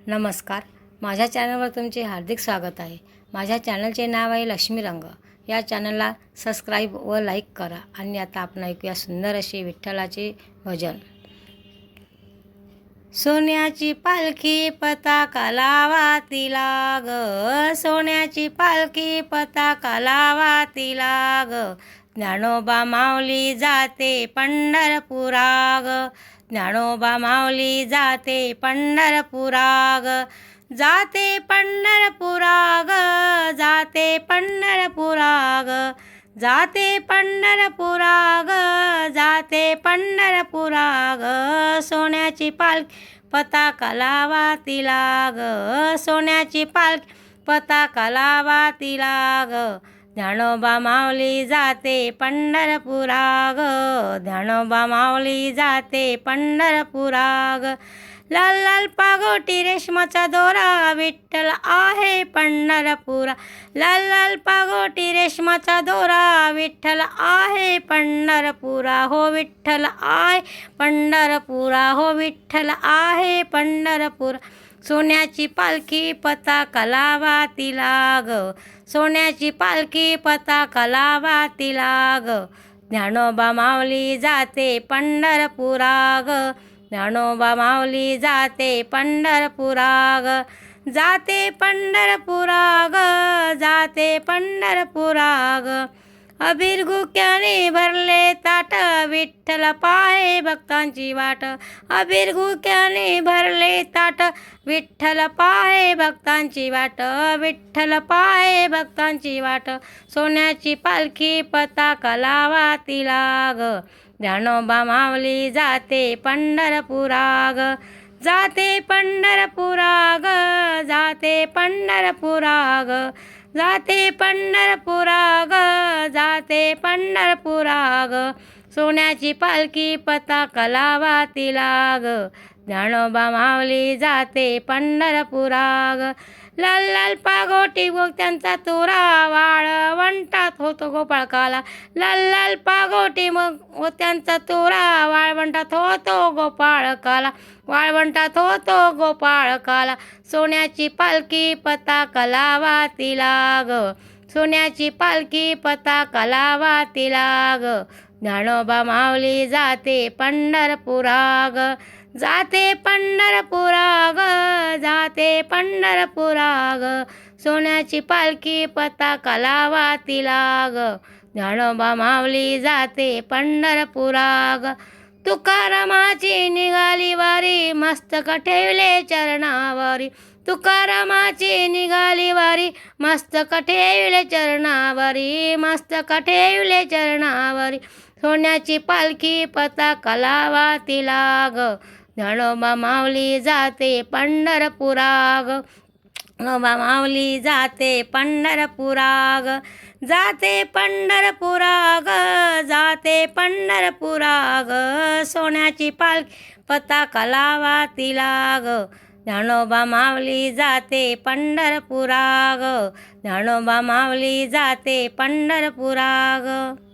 नमस्कार, माझ्या चॅनलवर तुमचे हार्दिक स्वागत आहे। माझ्या चॅनलचे नाव आहे लक्ष्मी रंग। या चॅनलला सबस्क्राईब व लाईक करा। आणि आता आपण ऐकूया सुंदर असे विठ्ठलाचे भजन। सोन्याची पालखी पताका लावा तिला ग, सोन्याची पालखी पताका लावा तिला ग, ज्ञानोबा माऊली जाते पंढरपुरा ग, ज्ञानोबा माऊली जाते पंढरपुरा ग, जाते पंढरपुरा ग, जाते पंढरपुरा ग, जाते पंढरपुरा ग, जाते पंढरपुरा ग, सोन्याची पालखी पताका लावा तिला ग, सोन्याची पालखी पताका लावा तिला ग, ज्ञानोबा माऊली जाते पंढरपुरा ग, ज्ञानोबा माऊली जाते पंढरपुरा ग, लाल लाल पागोटी रेशमाचा दोरा विठ्ठल आहे पंढरपुरा, लाल लाल पागोटी रेशमाचा दोरा विठ्ठल आहे पंढरपुरा, हो विठ्ठल आहे पंढरपुरा, हो विठ्ठल आहे पंढरपुरा, सोन्याची पालखी पताका लावा तिला ग, सोन्याची पालखी पताका लावा तिला ग, ज्ञानोबा माऊली जाते पंढरपुरा ग, ज्ञानोबा माऊली जाते पंढरपुरा ग, जाते पंढरपुरा ग, जाते पंढरपुरा ग, अबीर गुक्याने भरले ताट विठ्ठल पाहे भक्तांची वाट, अबीर गुक्याने भरले ताट विठ्ठल पाहे भक्तांची वाट, विठ्ठल पाहे भक्तांची वाट, सोन्याची पालखी पताका लावा तिला ग, ज्ञानोबा माऊली जाते पंढरपुरा ग, जाते पंढरपुरा ग, जाते पंढरपुरा ग, जाते पंढरपुरा ग, जाते पंढरपुरा ग, सोन्याची पालखी पताका लावा तिला ग, ज्ञानोबा माऊली जाते पंढरपुरा ग, लाल लाल पागोटी त्यांचा तुरा वाळवंटात होतो गोपाळकाला, लाल लाल पागोटी त्यांचा तुरा वाळवंटात होतो गोपाळकाला, वाळवंटात होतो गोपाळकाला, सोन्याची पालखी पताका लावा तिला ग, सोन्याची पालखी पताका लावा तिला ग, ज्ञानोबा माऊली जाते पंढरपुरा ग, जाते पंढरपुरा ग, जाते पंढरपुरा ग, सोन्याची पालखी पताका लावा तिला ग, ज्ञानोबा माऊली जाते पंढरपुरा ग, तुकारामाची निघाली वारी मस्तक ठेवले चरणावरी, तुकारामाची निघाली वारी मस्तक ठेवले चरणावरी, मस्तक ठेवले चरणावरी, सोन्याची पालखी पताका लावा तिला ग, ज्ञानोबा माऊली जाते पंढरपुरा ग, ज्ञानोबा माऊली जाते पंढरपुरा ग, जाते पंढरपुरा ग, जाते पंढरपुरा ग, सोन्याची पालखी पताका लावा तिला ग, ज्ञानोबा माऊली जाते पंढरपुरा ग, ज्ञानोबा माऊली जाते पंढरपुरा ग.